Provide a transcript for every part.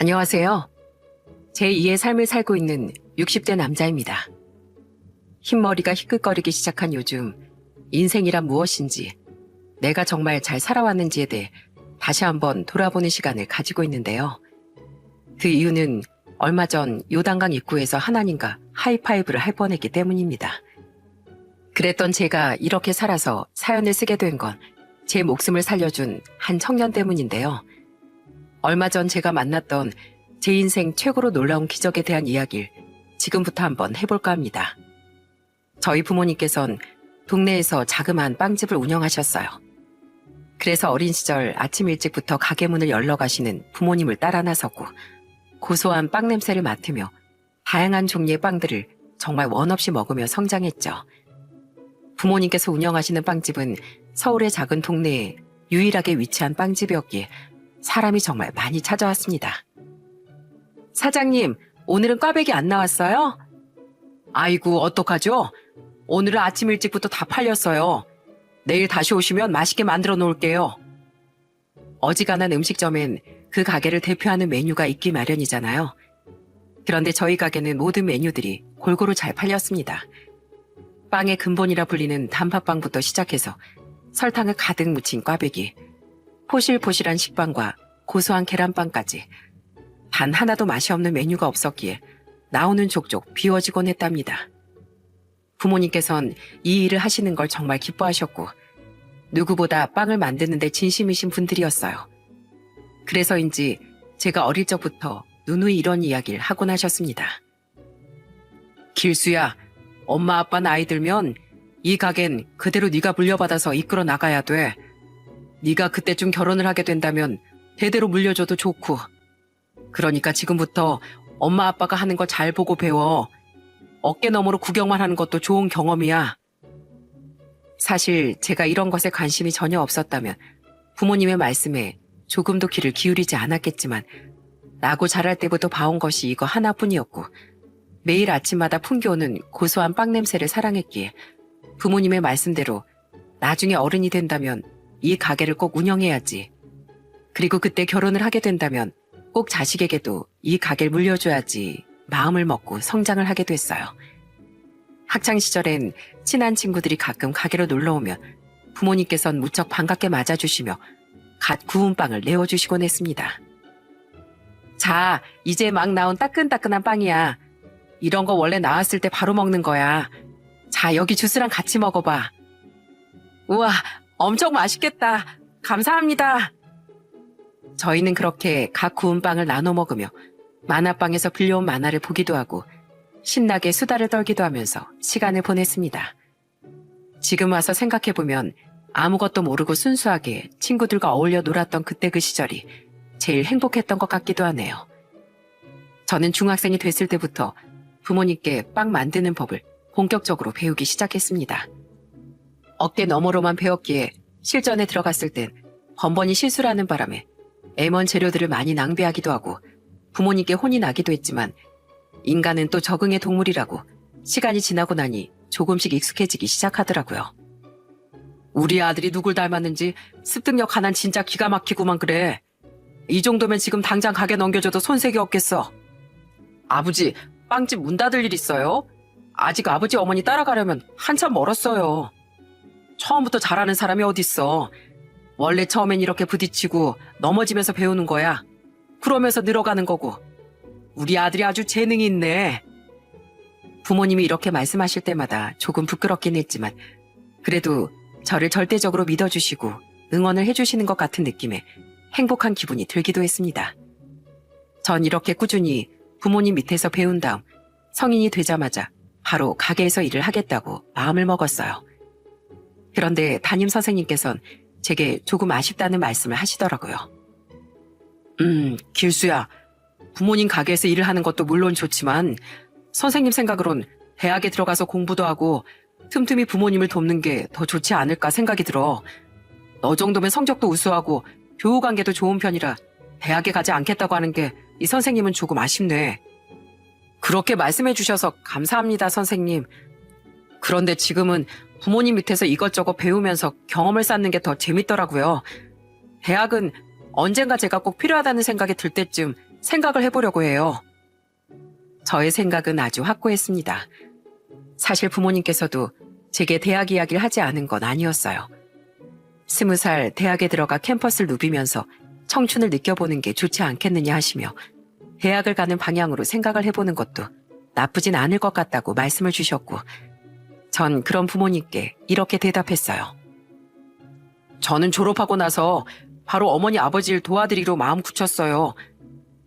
안녕하세요. 제2의 삶을 살고 있는 60대 남자입니다. 흰머리가 희끗거리기 시작한 요즘 인생이란 무엇인지, 내가 정말 잘 살아왔는지에 대해 다시 한번 돌아보는 시간을 가지고 있는데요. 그 이유는 얼마 전 요단강 입구에서 하나님과 하이파이브를 할 뻔했기 때문입니다. 그랬던 제가 이렇게 살아서 사연을 쓰게 된 건 제 목숨을 살려준 한 청년 때문인데요. 얼마 전 제가 만났던 제 인생 최고로 놀라운 기적에 대한 이야기를 지금부터 한번 해볼까 합니다. 저희 부모님께선 동네에서 자그마한 빵집을 운영하셨어요. 그래서 어린 시절 아침 일찍부터 가게 문을 열러 가시는 부모님을 따라 나섰고, 고소한 빵 냄새를 맡으며 다양한 종류의 빵들을 정말 원 없이 먹으며 성장했죠. 부모님께서 운영하시는 빵집은 서울의 작은 동네에 유일하게 위치한 빵집이었기에 사람이 정말 많이 찾아왔습니다. 사장님, 오늘은 꽈배기 안 나왔어요? 아이고, 어떡하죠? 오늘은 아침 일찍부터 다 팔렸어요. 내일 다시 오시면 맛있게 만들어 놓을게요. 어지간한 음식점엔 그 가게를 대표하는 메뉴가 있기 마련이잖아요. 그런데 저희 가게는 모든 메뉴들이 골고루 잘 팔렸습니다. 빵의 근본이라 불리는 단팥빵부터 시작해서 설탕을 가득 묻힌 꽈배기, 포실포실한 식빵과 고소한 계란빵까지 단 하나도 맛이 없는 메뉴가 없었기에 나오는 족족 비워지곤 했답니다. 부모님께선 이 일을 하시는 걸 정말 기뻐하셨고, 누구보다 빵을 만드는 데 진심이신 분들이었어요. 그래서인지 제가 어릴 적부터 누누이 이런 이야기를 하곤 하셨습니다. 길수야, 엄마 아빠 나이 들면 이 가겐 그대로 네가 물려받아서 이끌어 나가야 돼. 네가 그때쯤 결혼을 하게 된다면 대대로 물려줘도 좋고. 그러니까 지금부터 엄마 아빠가 하는 거 잘 보고 배워. 어깨 너머로 구경만 하는 것도 좋은 경험이야. 사실 제가 이런 것에 관심이 전혀 없었다면 부모님의 말씀에 조금도 귀를 기울이지 않았겠지만, 나고 자랄 때부터 봐온 것이 이거 하나뿐이었고, 매일 아침마다 풍겨오는 고소한 빵 냄새를 사랑했기에 부모님의 말씀대로 나중에 어른이 된다면 이 가게를 꼭 운영해야지. 그리고 그때 결혼을 하게 된다면 꼭 자식에게도 이 가게를 물려줘야지 마음을 먹고 성장을 하게 됐어요. 학창시절엔 친한 친구들이 가끔 가게로 놀러오면 부모님께선 무척 반갑게 맞아주시며 갓 구운 빵을 내어주시곤 했습니다. 자, 이제 막 나온 따끈따끈한 빵이야. 이런 거 원래 나왔을 때 바로 먹는 거야. 자, 여기 주스랑 같이 먹어봐. 우와, 엄청 맛있겠다. 감사합니다. 저희는 그렇게 갓 구운 빵을 나눠 먹으며 만화방에서 빌려온 만화를 보기도 하고 신나게 수다를 떨기도 하면서 시간을 보냈습니다. 지금 와서 생각해보면 아무것도 모르고 순수하게 친구들과 어울려 놀았던 그때 그 시절이 제일 행복했던 것 같기도 하네요. 저는 중학생이 됐을 때부터 부모님께 빵 만드는 법을 본격적으로 배우기 시작했습니다. 어깨 너머로만 배웠기에 실전에 들어갔을 땐 번번이 실수를 하는 바람에 애먼 재료들을 많이 낭비하기도 하고 부모님께 혼이 나기도 했지만, 인간은 또 적응의 동물이라고 시간이 지나고 나니 조금씩 익숙해지기 시작하더라고요. 우리 아들이 누굴 닮았는지 습득력 하나는 진짜 기가 막히구만 그래. 이 정도면 지금 당장 가게 넘겨줘도 손색이 없겠어. 아버지, 빵집 문 닫을 일 있어요? 아직 아버지 어머니 따라가려면 한참 멀었어요. 처음부터 잘하는 사람이 어딨어. 원래 처음엔 이렇게 부딪히고 넘어지면서 배우는 거야. 그러면서 늘어가는 거고. 우리 아들이 아주 재능이 있네. 부모님이 이렇게 말씀하실 때마다 조금 부끄럽긴 했지만, 그래도 저를 절대적으로 믿어주시고 응원을 해주시는 것 같은 느낌에 행복한 기분이 들기도 했습니다. 전 이렇게 꾸준히 부모님 밑에서 배운 다음 성인이 되자마자 바로 가게에서 일을 하겠다고 마음을 먹었어요. 그런데 담임 선생님께서는 제게 조금 아쉽다는 말씀을 하시더라고요. 길수야, 부모님 가게에서 일을 하는 것도 물론 좋지만 선생님 생각으론 대학에 들어가서 공부도 하고 틈틈이 부모님을 돕는 게 더 좋지 않을까 생각이 들어. 너 정도면 성적도 우수하고 교우 관계도 좋은 편이라 대학에 가지 않겠다고 하는 게 이 선생님은 조금 아쉽네. 그렇게 말씀해 주셔서 감사합니다, 선생님. 그런데 지금은 부모님 밑에서 이것저것 배우면서 경험을 쌓는 게 더 재밌더라고요. 대학은 언젠가 제가 꼭 필요하다는 생각이 들 때쯤 생각을 해보려고 해요. 저의 생각은 아주 확고했습니다. 사실 부모님께서도 제게 대학 이야기를 하지 않은 건 아니었어요. 20살 대학에 들어가 캠퍼스를 누비면서 청춘을 느껴보는 게 좋지 않겠느냐 하시며 대학을 가는 방향으로 생각을 해보는 것도 나쁘진 않을 것 같다고 말씀을 주셨고 전 그런 부모님께 이렇게 대답했어요. 저는 졸업하고 나서 바로 어머니 아버지를 도와드리러 마음 굳혔어요.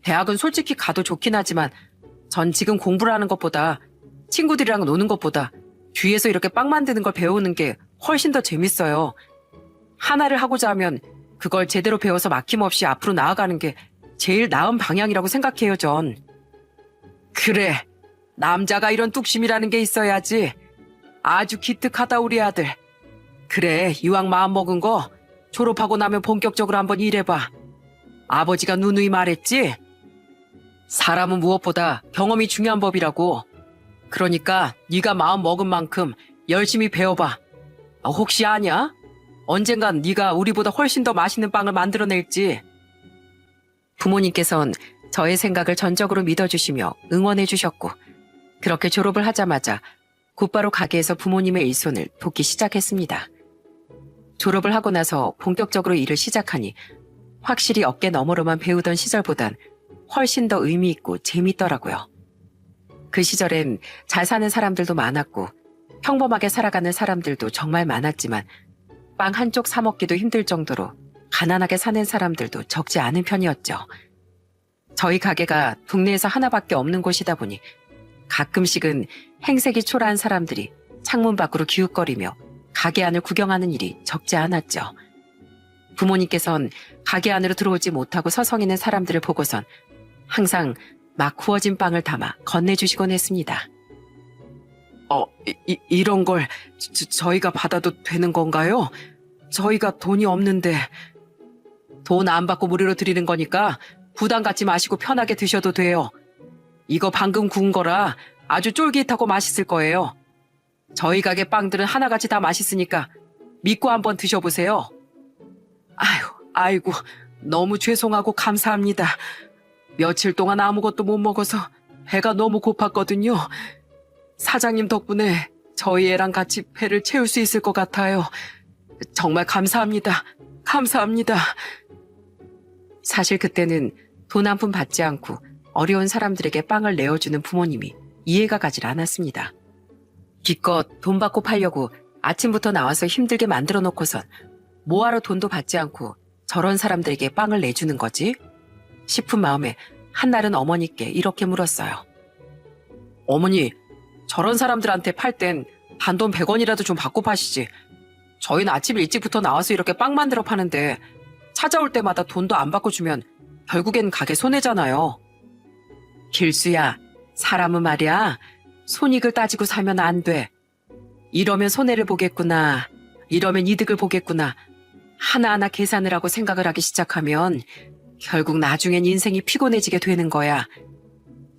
대학은 솔직히 가도 좋긴 하지만 전 지금 공부를 하는 것보다 친구들이랑 노는 것보다 뒤에서 이렇게 빵 만드는 걸 배우는 게 훨씬 더 재밌어요. 하나를 하고자 하면 그걸 제대로 배워서 막힘없이 앞으로 나아가는 게 제일 나은 방향이라고 생각해요, 전. 그래, 남자가 이런 뚝심이라는 게 있어야지. 아주 기특하다, 우리 아들. 그래, 이왕 마음 먹은 거 졸업하고 나면 본격적으로 한번 일해봐. 아버지가 누누이 말했지? 사람은 무엇보다 경험이 중요한 법이라고. 그러니까 네가 마음 먹은 만큼 열심히 배워봐. 혹시 아냐? 언젠간 네가 우리보다 훨씬 더 맛있는 빵을 만들어낼지. 부모님께선 저의 생각을 전적으로 믿어주시며 응원해 주셨고 그렇게 졸업을 하자마자 곧바로 가게에서 부모님의 일손을 돕기 시작했습니다. 졸업을 하고 나서 본격적으로 일을 시작하니 확실히 어깨 너머로만 배우던 시절보단 훨씬 더 의미 있고 재밌더라고요. 그 시절엔 잘 사는 사람들도 많았고 평범하게 살아가는 사람들도 정말 많았지만 빵 한쪽 사 먹기도 힘들 정도로 가난하게 사는 사람들도 적지 않은 편이었죠. 저희 가게가 동네에서 하나밖에 없는 곳이다 보니 가끔씩은 행색이 초라한 사람들이 창문 밖으로 기웃거리며 가게 안을 구경하는 일이 적지 않았죠. 부모님께선 가게 안으로 들어오지 못하고 서성이는 사람들을 보고선 항상 막 구워진 빵을 담아 건네주시곤 했습니다. 이런 걸 저희가 받아도 되는 건가요? 저희가 돈이 없는데. 돈 안 받고 무료로 드리는 거니까 부담 갖지 마시고 편하게 드셔도 돼요. 이거 방금 구운 거라 아주 쫄깃하고 맛있을 거예요. 저희 가게 빵들은 하나같이 다 맛있으니까 믿고 한번 드셔보세요. 아이고, 너무 죄송하고 감사합니다. 며칠 동안 아무것도 못 먹어서 배가 너무 고팠거든요. 사장님 덕분에 저희 애랑 같이 배를 채울 수 있을 것 같아요. 정말 감사합니다. 감사합니다. 사실 그때는 돈 한 푼 받지 않고 어려운 사람들에게 빵을 내어주는 부모님이 이해가 가질 않았습니다. 기껏 돈 받고 팔려고 아침부터 나와서 힘들게 만들어 놓고선 뭐하러 돈도 받지 않고 저런 사람들에게 빵을 내주는 거지? 싶은 마음에 한날은 어머니께 이렇게 물었어요. 어머니, 저런 사람들한테 팔 땐 단돈 100원이라도 좀 받고 파시지. 저희는 아침 일찍부터 나와서 이렇게 빵 만들어 파는데 찾아올 때마다 돈도 안 받고 주면 결국엔 가게 손해잖아요. 길수야, 사람은 말이야, 손익을 따지고 사면 안 돼. 이러면 손해를 보겠구나, 이러면 이득을 보겠구나, 하나하나 계산을 하고 생각을 하기 시작하면 결국 나중엔 인생이 피곤해지게 되는 거야.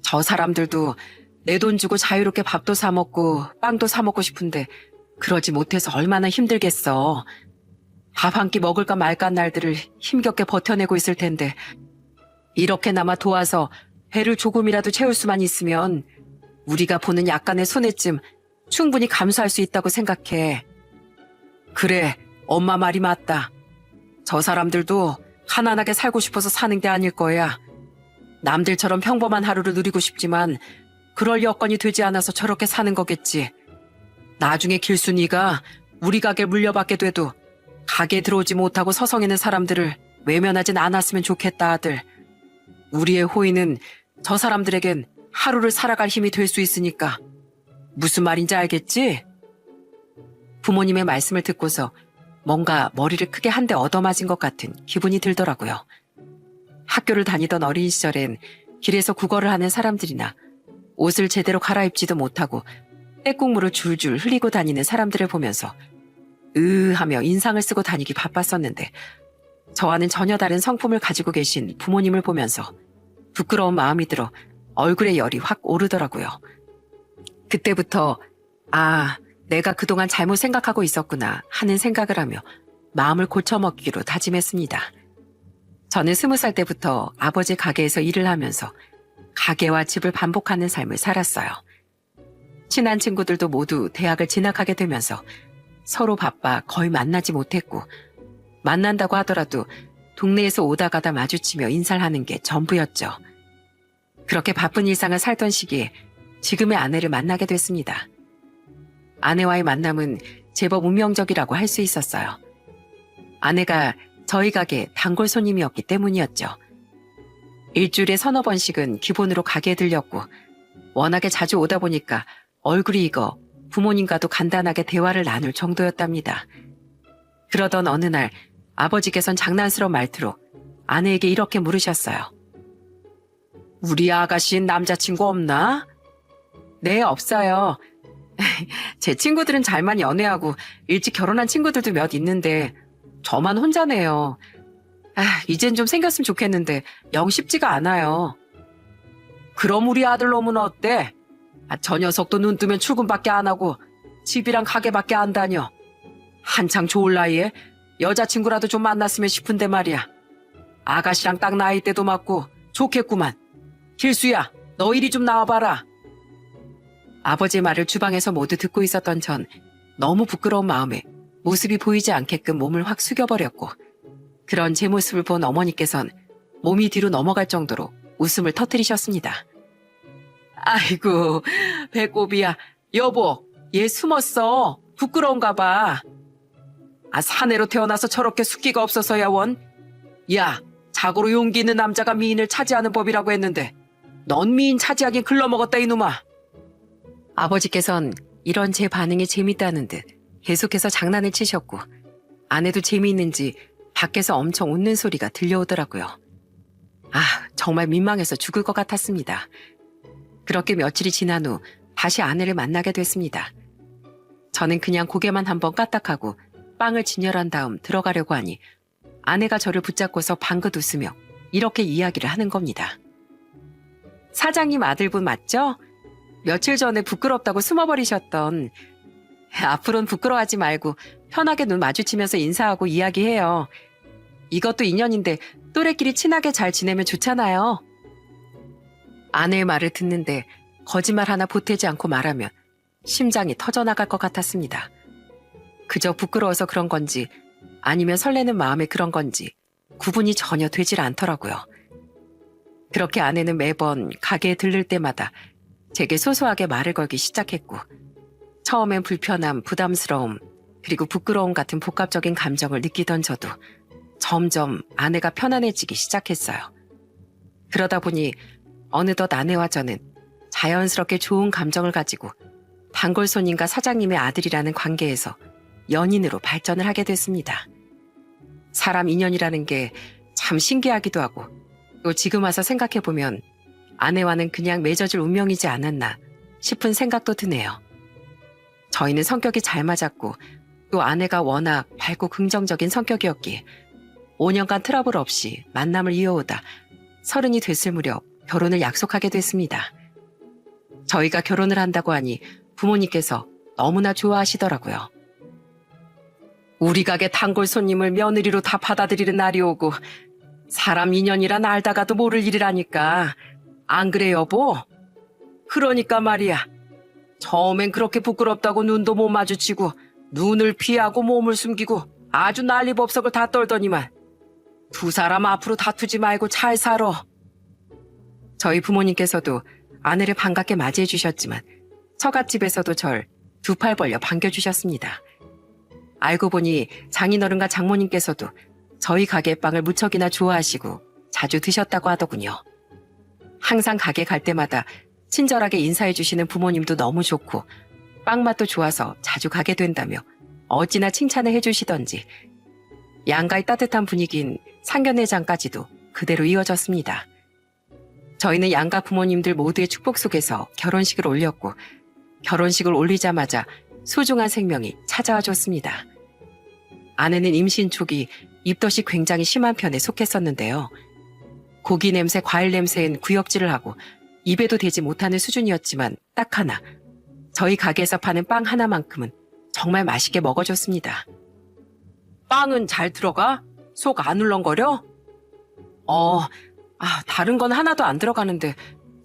저 사람들도 내 돈 주고 자유롭게 밥도 사 먹고 빵도 사 먹고 싶은데 그러지 못해서 얼마나 힘들겠어. 밥 한 끼 먹을까 말까 한 날들을 힘겹게 버텨내고 있을 텐데 이렇게나마 도와서 배를 조금이라도 채울 수만 있으면 우리가 보는 약간의 손해쯤 충분히 감수할 수 있다고 생각해. 그래, 엄마 말이 맞다. 저 사람들도 가난하게 살고 싶어서 사는 게 아닐 거야. 남들처럼 평범한 하루를 누리고 싶지만 그럴 여건이 되지 않아서 저렇게 사는 거겠지. 나중에 길순이가 우리 가게 물려받게 돼도 가게에 들어오지 못하고 서성이는 사람들을 외면하진 않았으면 좋겠다, 아들. 우리의 호의는 저 사람들에겐 하루를 살아갈 힘이 될 수 있으니까. 무슨 말인지 알겠지? 부모님의 말씀을 듣고서 뭔가 머리를 크게 한 대 얻어맞은 것 같은 기분이 들더라고요. 학교를 다니던 어린 시절엔 길에서 구걸을 하는 사람들이나 옷을 제대로 갈아입지도 못하고 때국물을 줄줄 흘리고 다니는 사람들을 보면서 하며 인상을 쓰고 다니기 바빴었는데 저와는 전혀 다른 성품을 가지고 계신 부모님을 보면서 부끄러운 마음이 들어 얼굴에 열이 확 오르더라고요. 그때부터 내가 그동안 잘못 생각하고 있었구나 하는 생각을 하며 마음을 고쳐먹기로 다짐했습니다. 저는 20살 때부터 아버지 가게에서 일을 하면서 가게와 집을 반복하는 삶을 살았어요. 친한 친구들도 모두 대학을 진학하게 되면서 서로 바빠 거의 만나지 못했고, 만난다고 하더라도 동네에서 오다 가다 마주치며 인사를 하는 게 전부였죠. 그렇게 바쁜 일상을 살던 시기에 지금의 아내를 만나게 됐습니다. 아내와의 만남은 제법 운명적이라고 할 수 있었어요. 아내가 저희 가게 단골 손님이었기 때문이었죠. 일주일에 서너 번씩은 기본으로 가게에 들렸고, 워낙에 자주 오다 보니까 얼굴이 익어 부모님과도 간단하게 대화를 나눌 정도였답니다. 그러던 어느 날 아버지께선 장난스러운 말투로 아내에게 이렇게 물으셨어요. 우리 아가씨는 남자친구 없나? 네, 없어요. 제 친구들은 잘만 연애하고 일찍 결혼한 친구들도 몇 있는데 저만 혼자네요. 이젠 좀 생겼으면 좋겠는데 영 쉽지가 않아요. 그럼 우리 아들놈은 어때? 저 녀석도 눈 뜨면 출근밖에 안 하고 집이랑 가게밖에 안 다녀. 한창 좋을 나이에 여자친구라도 좀 만났으면 싶은데 말이야. 아가씨랑 딱 나이대도 맞고 좋겠구만. 길수야, 너 이리 좀 나와봐라. 아버지의 말을 주방에서 모두 듣고 있었던 전 너무 부끄러운 마음에 모습이 보이지 않게끔 몸을 확 숙여버렸고, 그런 제 모습을 본 어머니께선 몸이 뒤로 넘어갈 정도로 웃음을 터뜨리셨습니다. 아이고, 배꼽이야. 여보, 얘 숨었어. 부끄러운가 봐. 사내로 태어나서 저렇게 숙기가 없어서야 원. 야, 자고로 용기 있는 남자가 미인을 차지하는 법이라고 했는데 넌 미인 차지하긴 글러먹었다 이놈아. 아버지께선 이런 제 반응이 재밌다는 듯 계속해서 장난을 치셨고, 아내도 재미있는지 밖에서 엄청 웃는 소리가 들려오더라고요. 정말 민망해서 죽을 것 같았습니다. 그렇게 며칠이 지난 후 다시 아내를 만나게 됐습니다. 저는 그냥 고개만 한번 까딱하고 빵을 진열한 다음 들어가려고 하니 아내가 저를 붙잡고서 방긋 웃으며 이렇게 이야기를 하는 겁니다. 사장님 아들분 맞죠? 며칠 전에 부끄럽다고 숨어버리셨던. 앞으로는 부끄러워하지 말고 편하게 눈 마주치면서 인사하고 이야기해요. 이것도 인연인데 또래끼리 친하게 잘 지내면 좋잖아요. 아내의 말을 듣는데 거짓말 하나 보태지 않고 말하면 심장이 터져나갈 것 같았습니다. 그저 부끄러워서 그런 건지 아니면 설레는 마음에 그런 건지 구분이 전혀 되질 않더라고요. 그렇게 아내는 매번 가게에 들를 때마다 제게 소소하게 말을 걸기 시작했고, 처음엔 불편함, 부담스러움, 그리고 부끄러움 같은 복합적인 감정을 느끼던 저도 점점 아내가 편안해지기 시작했어요. 그러다 보니 어느덧 아내와 저는 자연스럽게 좋은 감정을 가지고 단골 손님과 사장님의 아들이라는 관계에서 연인으로 발전을 하게 됐습니다. 사람 인연이라는 게 참 신기하기도 하고, 또 지금 와서 생각해보면 아내와는 그냥 맺어질 운명이지 않았나 싶은 생각도 드네요. 저희는 성격이 잘 맞았고, 또 아내가 워낙 밝고 긍정적인 성격이었기에 5년간 트러블 없이 만남을 이어오다 30이 됐을 무렵 결혼을 약속하게 됐습니다. 저희가 결혼을 한다고 하니 부모님께서 너무나 좋아하시더라고요. 우리 가게 단골 손님을 며느리로 다 받아들이는 날이 오고 사람 인연이란 알다가도 모를 일이라니까. 안 그래 여보? 그러니까 말이야. 처음엔 그렇게 부끄럽다고 눈도 못 마주치고 눈을 피하고 몸을 숨기고 아주 난리법석을 다 떨더니만 두 사람 앞으로 다투지 말고 잘 살아. 저희 부모님께서도 아내를 반갑게 맞이해 주셨지만 처갓집에서도 절 두 팔 벌려 반겨주셨습니다. 알고 보니 장인어른과 장모님께서도 저희 가게 빵을 무척이나 좋아하시고 자주 드셨다고 하더군요. 항상 가게 갈 때마다 친절하게 인사해 주시는 부모님도 너무 좋고 빵 맛도 좋아서 자주 가게 된다며 어찌나 칭찬을 해주시던지 양가의 따뜻한 분위기인 상견례장까지도 그대로 이어졌습니다. 저희는 양가 부모님들 모두의 축복 속에서 결혼식을 올렸고, 결혼식을 올리자마자 소중한 생명이 찾아와 줬습니다. 아내는 임신 초기 입덧이 굉장히 심한 편에 속했었는데요. 고기 냄새, 과일 냄새엔 구역질을 하고 입에도 대지 못하는 수준이었지만 딱 하나, 저희 가게에서 파는 빵 하나만큼은 정말 맛있게 먹어줬습니다. 빵은 잘 들어가? 속 안 울렁거려? 다른 건 하나도 안 들어가는데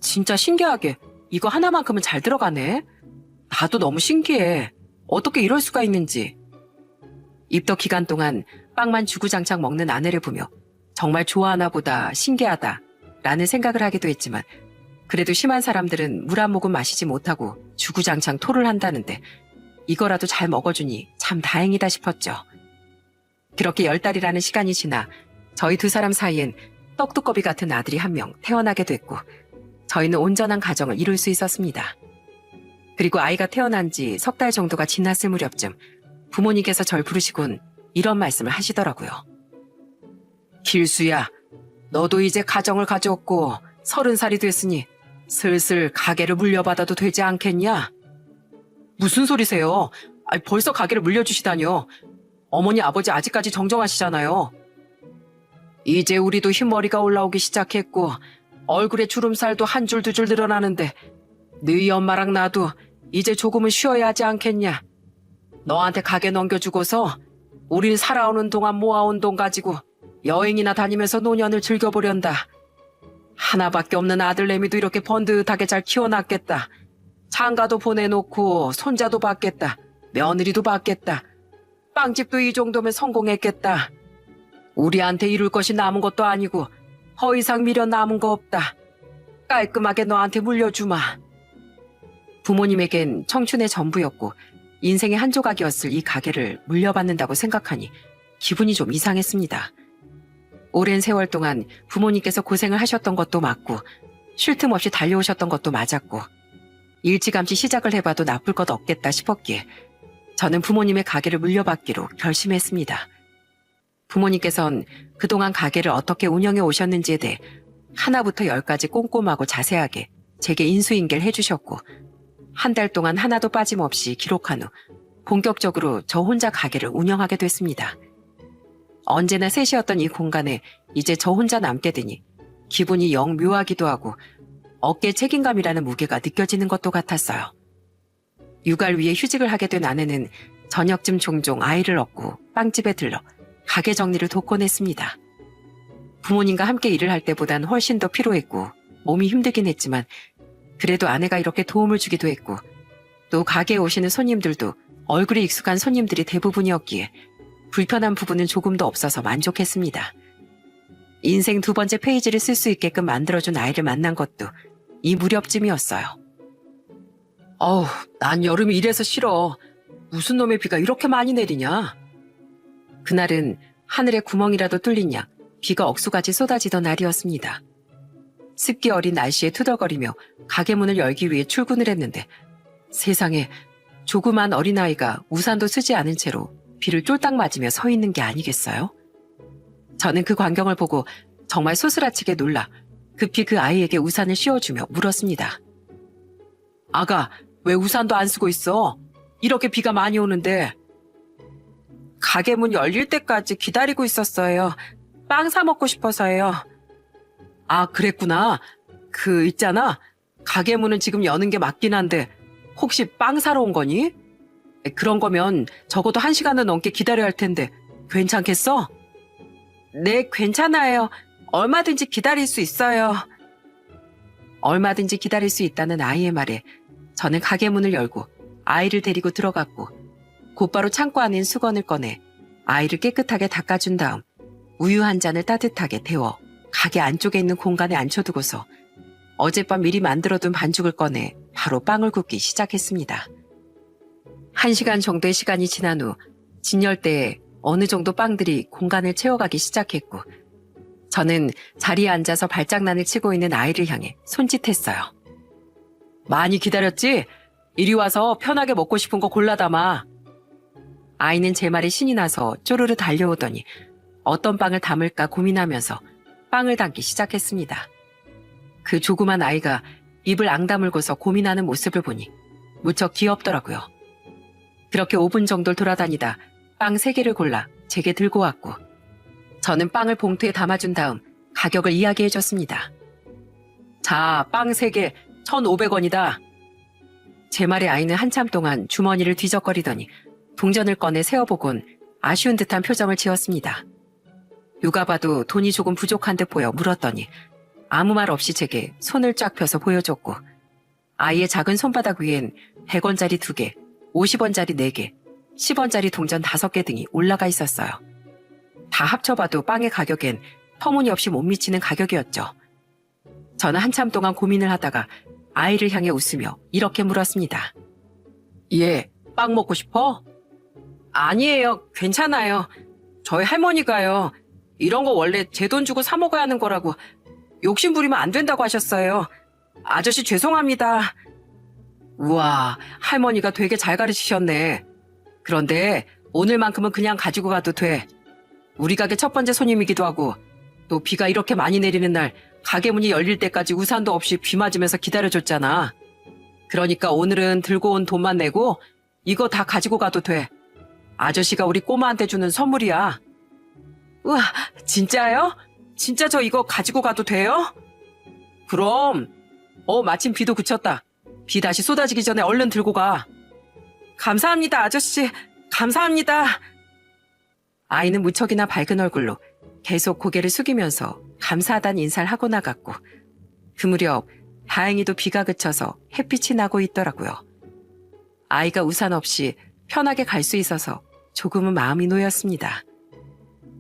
진짜 신기하게 이거 하나만큼은 잘 들어가네. 나도 너무 신기해. 어떻게 이럴 수가 있는지. 입덕 기간 동안 빵만 주구장창 먹는 아내를 보며 정말 좋아하나 보다, 신기하다 라는 생각을 하기도 했지만 그래도 심한 사람들은 물 한 모금 마시지 못하고 주구장창 토를 한다는데 이거라도 잘 먹어주니 참 다행이다 싶었죠. 그렇게 10달이라는 시간이 지나 저희 두 사람 사이엔 떡두꺼비 같은 아들이 한 명 태어나게 됐고 저희는 온전한 가정을 이룰 수 있었습니다. 그리고 아이가 태어난 지 3달 정도가 지났을 무렵쯤 부모님께서 절 부르시곤 이런 말씀을 하시더라고요. 길수야, 너도 이제 가정을 가졌고 30살이 됐으니 슬슬 가게를 물려받아도 되지 않겠냐? 무슨 소리세요? 벌써 가게를 물려주시다뇨. 어머니 아버지 아직까지 정정하시잖아요. 이제 우리도 흰머리가 올라오기 시작했고 얼굴에 주름살도 한 줄 두 줄 늘어나는데 너희 엄마랑 나도 이제 조금은 쉬어야 하지 않겠냐. 너한테 가게 넘겨주고서 우린 살아오는 동안 모아온 돈 가지고 여행이나 다니면서 노년을 즐겨보련다. 하나밖에 없는 아들내미도 이렇게 번듯하게 잘 키워놨겠다. 장가도 보내놓고 손자도 받겠다. 며느리도 받겠다. 빵집도 이 정도면 성공했겠다. 우리한테 이룰 것이 남은 것도 아니고 더 이상 미련 남은 거 없다. 깔끔하게 너한테 물려주마. 부모님에겐 청춘의 전부였고 인생의 한 조각이었을 이 가게를 물려받는다고 생각하니 기분이 좀 이상했습니다. 오랜 세월 동안 부모님께서 고생을 하셨던 것도 맞고 쉴 틈 없이 달려오셨던 것도 맞았고 일찌감치 시작을 해봐도 나쁠 것 없겠다 싶었기에 저는 부모님의 가게를 물려받기로 결심했습니다. 부모님께서는 그동안 가게를 어떻게 운영해 오셨는지에 대해 하나부터 10까지 꼼꼼하고 자세하게 제게 인수인계를 해주셨고 한 달 동안 하나도 빠짐없이 기록한 후 본격적으로 저 혼자 가게를 운영하게 됐습니다. 언제나 셋이었던 이 공간에 이제 저 혼자 남게 되니 기분이 영 묘하기도 하고 어깨에 책임감이라는 무게가 느껴지는 것도 같았어요. 육아를 위해 휴직을 하게 된 아내는 저녁쯤 종종 아이를 얻고 빵집에 들러 가게 정리를 돕곤 했습니다. 부모님과 함께 일을 할 때보단 훨씬 더 피로했고 몸이 힘들긴 했지만 그래도 아내가 이렇게 도움을 주기도 했고 또 가게에 오시는 손님들도 얼굴이 익숙한 손님들이 대부분이었기에 불편한 부분은 조금도 없어서 만족했습니다. 인생 2번째 페이지를 쓸 수 있게끔 만들어준 아이를 만난 것도 이 무렵쯤이었어요. 난 여름이 이래서 싫어. 무슨 놈의 비가 이렇게 많이 내리냐? 그날은 하늘에 구멍이라도 뚫린 양 비가 억수같이 쏟아지던 날이었습니다. 습기 어린 날씨에 투덜거리며 가게 문을 열기 위해 출근을 했는데 세상에 조그만 어린아이가 우산도 쓰지 않은 채로 비를 쫄딱 맞으며 서 있는 게 아니겠어요? 저는 그 광경을 보고 정말 소스라치게 놀라 급히 그 아이에게 우산을 씌워주며 물었습니다. 아가, 왜 우산도 안 쓰고 있어? 이렇게 비가 많이 오는데. 가게 문 열릴 때까지 기다리고 있었어요. 빵 사 먹고 싶어서요. 아, 그랬구나. 있잖아. 가게 문은 지금 여는 게 맞긴 한데 혹시 빵 사러 온 거니? 그런 거면 적어도 1시간은 넘게 기다려야 할 텐데 괜찮겠어? 네, 괜찮아요. 얼마든지 기다릴 수 있어요. 얼마든지 기다릴 수 있다는 아이의 말에 저는 가게 문을 열고 아이를 데리고 들어갔고 곧바로 창고 안인 수건을 꺼내 아이를 깨끗하게 닦아준 다음 우유 한 잔을 따뜻하게 데워 가게 안쪽에 있는 공간에 앉혀두고서 어젯밤 미리 만들어둔 반죽을 꺼내 바로 빵을 굽기 시작했습니다. 1시간 정도의 시간이 지난 후 진열대에 어느 정도 빵들이 공간을 채워가기 시작했고 저는 자리에 앉아서 발장난을 치고 있는 아이를 향해 손짓했어요. 많이 기다렸지? 이리 와서 편하게 먹고 싶은 거 골라 담아. 아이는 제 말에 신이 나서 쪼르르 달려오더니 어떤 빵을 담을까 고민하면서 빵을 담기 시작했습니다. 그 조그만 아이가 입을 앙다물고서 고민하는 모습을 보니 무척 귀엽더라고요. 그렇게 5분 정도를 돌아다니다 빵 3개를 골라 제게 들고 왔고 저는 빵을 봉투에 담아준 다음 가격을 이야기해줬습니다. 자, 빵 3개 1,500원이다. 제 말에 아이는 한참 동안 주머니를 뒤적거리더니 동전을 꺼내 세어보곤 아쉬운 듯한 표정을 지었습니다. 누가 봐도 돈이 조금 부족한 듯 보여 물었더니 아무 말 없이 제게 손을 쫙 펴서 보여줬고 아이의 작은 손바닥 위엔 100원짜리 2개, 50원짜리 4개, 10원짜리 동전 5개 등이 올라가 있었어요. 다 합쳐봐도 빵의 가격엔 터무니없이 못 미치는 가격이었죠. 저는 한참 동안 고민을 하다가 아이를 향해 웃으며 이렇게 물었습니다. 얘, 빵 먹고 싶어? 아니에요. 괜찮아요. 저희 할머니가요. 이런 거 원래 제 돈 주고 사 먹어야 하는 거라고 욕심 부리면 안 된다고 하셨어요. 아저씨 죄송합니다. 우와, 할머니가 되게 잘 가르치셨네. 그런데 오늘만큼은 그냥 가지고 가도 돼. 우리 가게 첫 번째 손님이기도 하고 또 비가 이렇게 많이 내리는 날 가게 문이 열릴 때까지 우산도 없이 비 맞으면서 기다려줬잖아. 그러니까 오늘은 들고 온 돈만 내고 이거 다 가지고 가도 돼. 아저씨가 우리 꼬마한테 주는 선물이야. 우와, 진짜요? 진짜 저 이거 가지고 가도 돼요? 그럼. 마침 비도 그쳤다. 비 다시 쏟아지기 전에 얼른 들고 가. 감사합니다, 아저씨. 감사합니다. 아이는 무척이나 밝은 얼굴로 계속 고개를 숙이면서 감사하다는 인사를 하고 나갔고 그 무렵 다행히도 비가 그쳐서 햇빛이 나고 있더라고요. 아이가 우산 없이 편하게 갈 수 있어서 조금은 마음이 놓였습니다.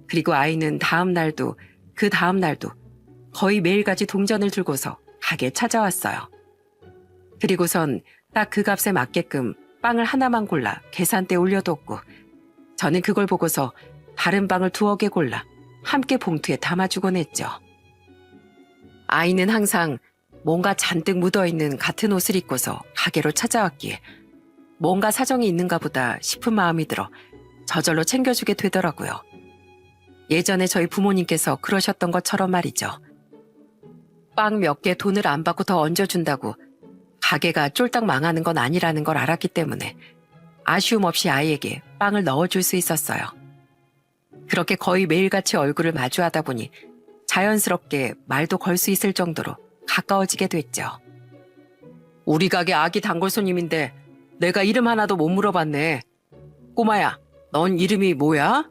그리고 아이는 다음 날도 그 다음 날도 거의 매일같이 동전을 들고서 가게에 찾아왔어요. 그리고선 딱 그 값에 맞게끔 빵을 하나만 골라 계산대에 올려뒀고 저는 그걸 보고서 다른 빵을 2개 골라 함께 봉투에 담아주곤 했죠. 아이는 항상 뭔가 잔뜩 묻어있는 같은 옷을 입고서 가게로 찾아왔기에 뭔가 사정이 있는가 보다 싶은 마음이 들어 저절로 챙겨주게 되더라고요. 예전에 저희 부모님께서 그러셨던 것처럼 말이죠. 빵 몇 개 돈을 안 받고 더 얹어준다고 가게가 쫄딱 망하는 건 아니라는 걸 알았기 때문에 아쉬움 없이 아이에게 빵을 넣어줄 수 있었어요. 그렇게 거의 매일같이 얼굴을 마주하다 보니 자연스럽게 말도 걸 수 있을 정도로 가까워지게 됐죠. 우리 가게 아기 단골 손님인데 내가 이름 하나도 못 물어봤네. 꼬마야, 넌 이름이 뭐야?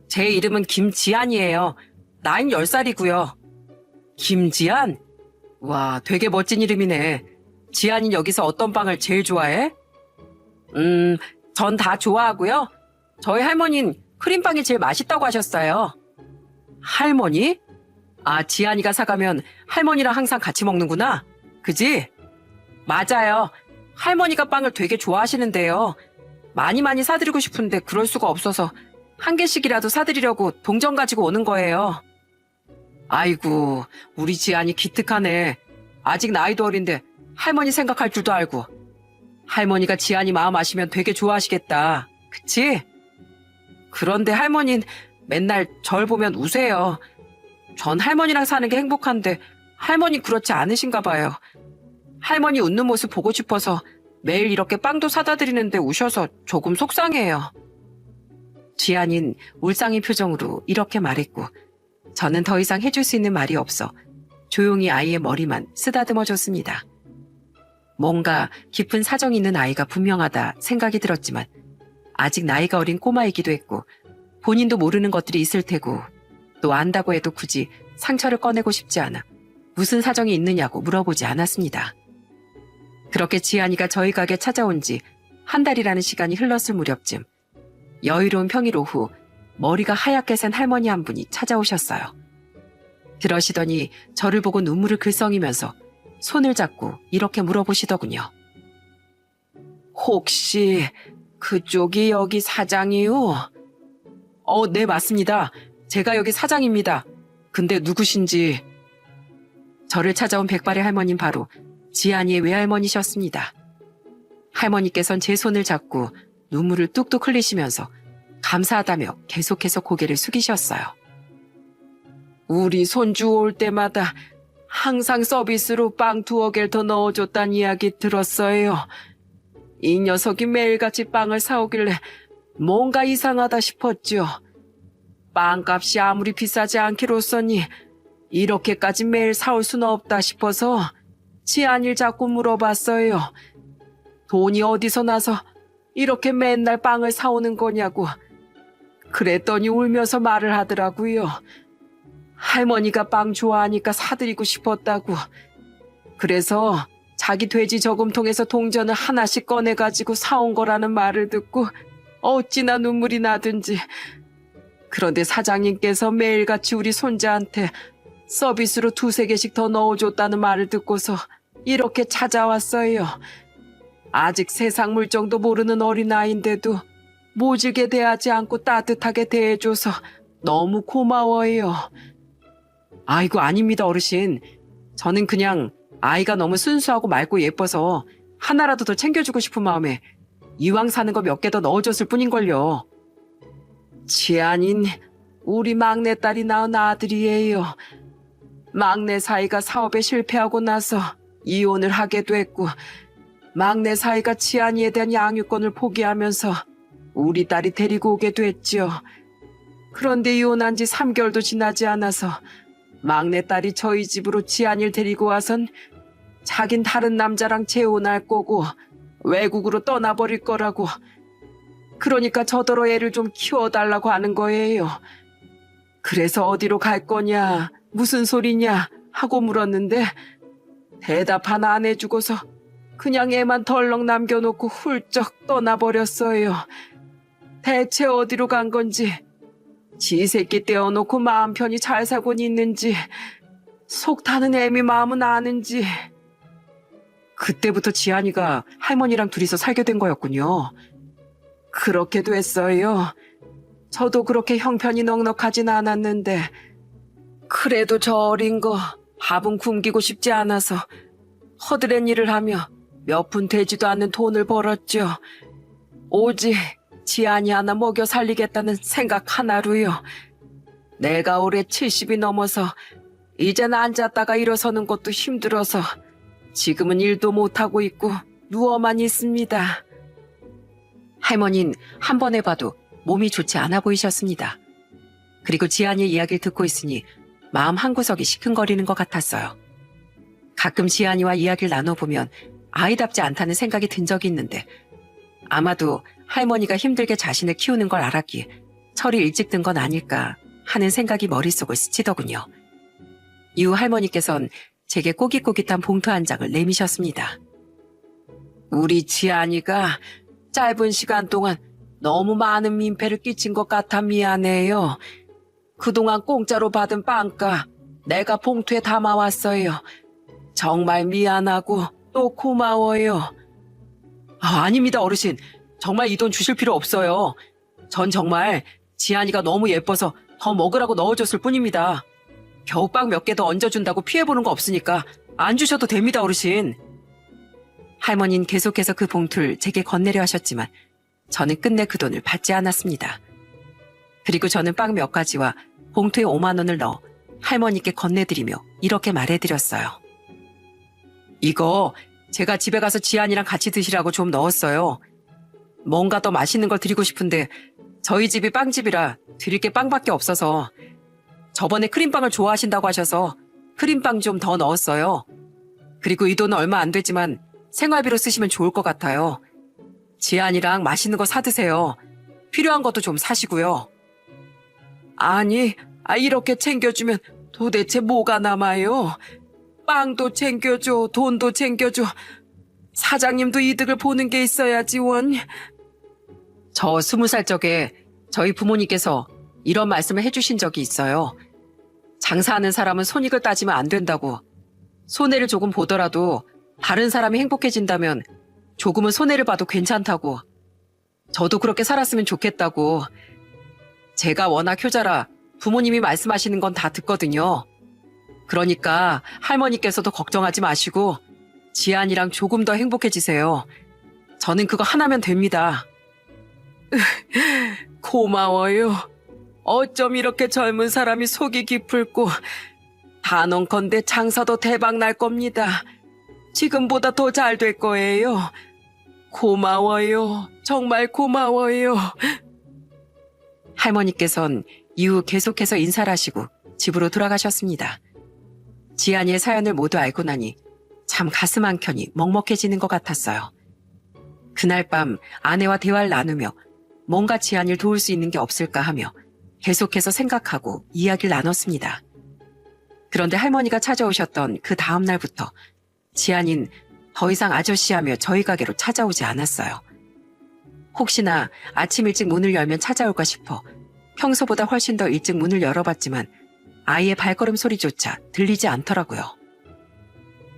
제 이름은 김지안이에요. 나이는 10살이고요. 김지안? 와, 되게 멋진 이름이네. 지안이 여기서 어떤 빵을 제일 좋아해? 전 다 좋아하고요. 저희 할머니는 크림빵이 제일 맛있다고 하셨어요. 할머니? 아, 지안이가 사가면 할머니랑 항상 같이 먹는구나. 그지? 맞아요. 할머니가 빵을 되게 좋아하시는데요. 많이 사드리고 싶은데 그럴 수가 없어서 한 개씩이라도 사드리려고 동전 가지고 오는 거예요. 아이고, 우리 지안이 기특하네. 아직 나이도 어린데 할머니 생각할 줄도 알고. 할머니가 지안이 마음 아시면 되게 좋아하시겠다. 그치? 그런데 할머니는 맨날 절 보면 우세요. 전 할머니랑 사는 게 행복한데 할머니 그렇지 않으신가 봐요. 할머니 웃는 모습 보고 싶어서 매일 이렇게 빵도 사다 드리는데 우셔서 조금 속상해요. 지안인 울상의 표정으로 이렇게 말했고 저는 더 이상 해줄 수 있는 말이 없어 조용히 아이의 머리만 쓰다듬어 줬습니다. 뭔가 깊은 사정이 있는 아이가 분명하다 생각이 들었지만 아직 나이가 어린 꼬마이기도 했고 본인도 모르는 것들이 있을 테고 또 안다고 해도 굳이 상처를 꺼내고 싶지 않아 무슨 사정이 있느냐고 물어보지 않았습니다. 그렇게 지안이가 저희 가게 찾아온 지 한 달이라는 시간이 흘렀을 무렵쯤 여유로운 평일 오후 머리가 하얗게 센 할머니 한 분이 찾아오셨어요. 그러시더니 저를 보고 눈물을 글썽이면서 손을 잡고 이렇게 물어보시더군요. 혹시 그쪽이 여기 사장이요? 네, 맞습니다. 제가 여기 사장입니다. 근데 누구신지... 저를 찾아온 백발의 할머니는 바로 지안이의 외할머니셨습니다. 할머니께선 제 손을 잡고 눈물을 뚝뚝 흘리시면서 감사하다며 계속해서 고개를 숙이셨어요. 우리 손주 올 때마다 항상 서비스로 빵 2개를 더 넣어줬단 이야기 들었어요. 이 녀석이 매일같이 빵을 사오길래 뭔가 이상하다 싶었죠. 빵값이 아무리 비싸지 않기로써니 이렇게까지 매일 사올 수는 없다 싶어서 지안이를 자꾸 물어봤어요. 돈이 어디서 나서 이렇게 맨날 빵을 사오는 거냐고. 그랬더니 울면서 말을 하더라고요. 할머니가 빵 좋아하니까 사드리고 싶었다고. 그래서 자기 돼지 저금통에서 동전을 하나씩 꺼내가지고 사온 거라는 말을 듣고 어찌나 눈물이 나든지. 그런데 사장님께서 매일같이 우리 손자한테 서비스로 2~3개씩 더 넣어줬다는 말을 듣고서 이렇게 찾아왔어요. 아직 세상 물정도 모르는 어린아이인데도 모질게 대하지 않고 따뜻하게 대해줘서 너무 고마워요. 아이고, 아닙니다, 어르신. 저는 그냥 아이가 너무 순수하고 맑고 예뻐서 하나라도 더 챙겨주고 싶은 마음에 이왕 사는 거 몇 개 더 넣어줬을 뿐인걸요. 지안인 우리 막내딸이 낳은 아들이에요. 막내 사이가 사업에 실패하고 나서 이혼을 하게 됐고, 막내 사이가 지안이에 대한 양육권을 포기하면서 우리 딸이 데리고 오게 됐죠. 그런데 이혼한 지 3개월도 지나지 않아서 막내딸이 저희 집으로 지안이를 데리고 와선 자긴 다른 남자랑 재혼할 거고 외국으로 떠나버릴 거라고. 그러니까 저더러 애를 좀 키워달라고 하는 거예요. 그래서 어디로 갈 거냐, 무슨 소리냐 하고 물었는데 대답 하나 안 해주고서 그냥 애만 덜렁 남겨놓고 훌쩍 떠나버렸어요. 대체 어디로 간 건지, 지 새끼 떼어놓고 마음 편히 잘 살곤 있는지, 속 타는 애미 마음은 아는지. 그때부터 지안이가 할머니랑 둘이서 살게 된 거였군요. 그렇게 됐어요. 저도 그렇게 형편이 넉넉하진 않았는데 그래도 저 어린 거 밥은 굶기고 싶지 않아서 허드렛 일을 하며 몇 푼 되지도 않는 돈을 벌었죠. 오직 지안이 하나 먹여 살리겠다는 생각 하나로요. 내가 올해 70이 넘어서 이젠 앉았다가 일어서는 것도 힘들어서 지금은 일도 못하고 있고 누워만 있습니다. 할머니는 한 번 해봐도 몸이 좋지 않아 보이셨습니다. 그리고 지안이의 이야기를 듣고 있으니 마음 한구석이 시큰거리는 것 같았어요. 가끔 지안이와 이야기를 나눠보면 아이답지 않다는 생각이 든 적이 있는데 아마도 할머니가 힘들게 자신을 키우는 걸 알았기에 철이 일찍 든 건 아닐까 하는 생각이 머릿속을 스치더군요. 이후 할머니께선 제게 꼬깃꼬깃한 봉투 한 장을 내미셨습니다. 우리 지안이가 짧은 시간 동안 너무 많은 민폐를 끼친 것 같아 미안해요. 그동안 공짜로 받은 빵값 내가 봉투에 담아왔어요. 정말 미안하고 또 고마워요. 아닙니다, 어르신. 정말 이 돈 주실 필요 없어요. 전 정말 지안이가 너무 예뻐서 더 먹으라고 넣어줬을 뿐입니다. 겨우 빵 몇 개 더 얹어준다고 피해보는 거 없으니까 안 주셔도 됩니다, 어르신. 할머니는 계속해서 그 봉투를 제게 건네려 하셨지만 저는 끝내 그 돈을 받지 않았습니다. 그리고 저는 빵 몇 가지와 봉투에 5만 원을 넣어 할머니께 건네드리며 이렇게 말해드렸어요. 이거 제가 집에 가서 지안이랑 같이 드시라고 좀 넣었어요. 뭔가 더 맛있는 걸 드리고 싶은데 저희 집이 빵집이라 드릴 게 빵밖에 없어서 저번에 크림빵을 좋아하신다고 하셔서 크림빵 좀 더 넣었어요. 그리고 이 돈은 얼마 안 되지만 생활비로 쓰시면 좋을 것 같아요. 지안이랑 맛있는 거 사드세요. 필요한 것도 좀 사시고요. 아니, 이렇게 챙겨주면 도대체 뭐가 남아요? 빵도 챙겨줘, 돈도 챙겨줘. 사장님도 이득을 보는 게 있어야지 원. 저 20살 적에 저희 부모님께서 이런 말씀을 해주신 적이 있어요. 장사하는 사람은 손익을 따지면 안 된다고. 손해를 조금 보더라도 다른 사람이 행복해진다면 조금은 손해를 봐도 괜찮다고. 저도 그렇게 살았으면 좋겠다고. 제가 워낙 효자라 부모님이 말씀하시는 건 다 듣거든요. 그러니까 할머니께서도 걱정하지 마시고 지안이랑 조금 더 행복해지세요. 저는 그거 하나면 됩니다. 고마워요. 어쩜 이렇게 젊은 사람이 속이 깊을꼬. 단언컨대 장사도 대박 날 겁니다. 지금보다 더 잘 될 거예요. 고마워요. 정말 고마워요. 할머니께선 이후 계속해서 인사를 하시고 집으로 돌아가셨습니다. 지안이의 사연을 모두 알고 나니 참 가슴 한켠이 먹먹해지는 것 같았어요. 그날 밤 아내와 대화를 나누며 뭔가 지안이를 도울 수 있는 게 없을까 하며 계속해서 생각하고 이야기를 나눴습니다. 그런데 할머니가 찾아오셨던 그 다음 날부터 지안이는 더 이상 아저씨하며 저희 가게로 찾아오지 않았어요. 혹시나 아침 일찍 문을 열면 찾아올까 싶어 평소보다 훨씬 더 일찍 문을 열어봤지만 아이의 발걸음 소리조차 들리지 않더라고요.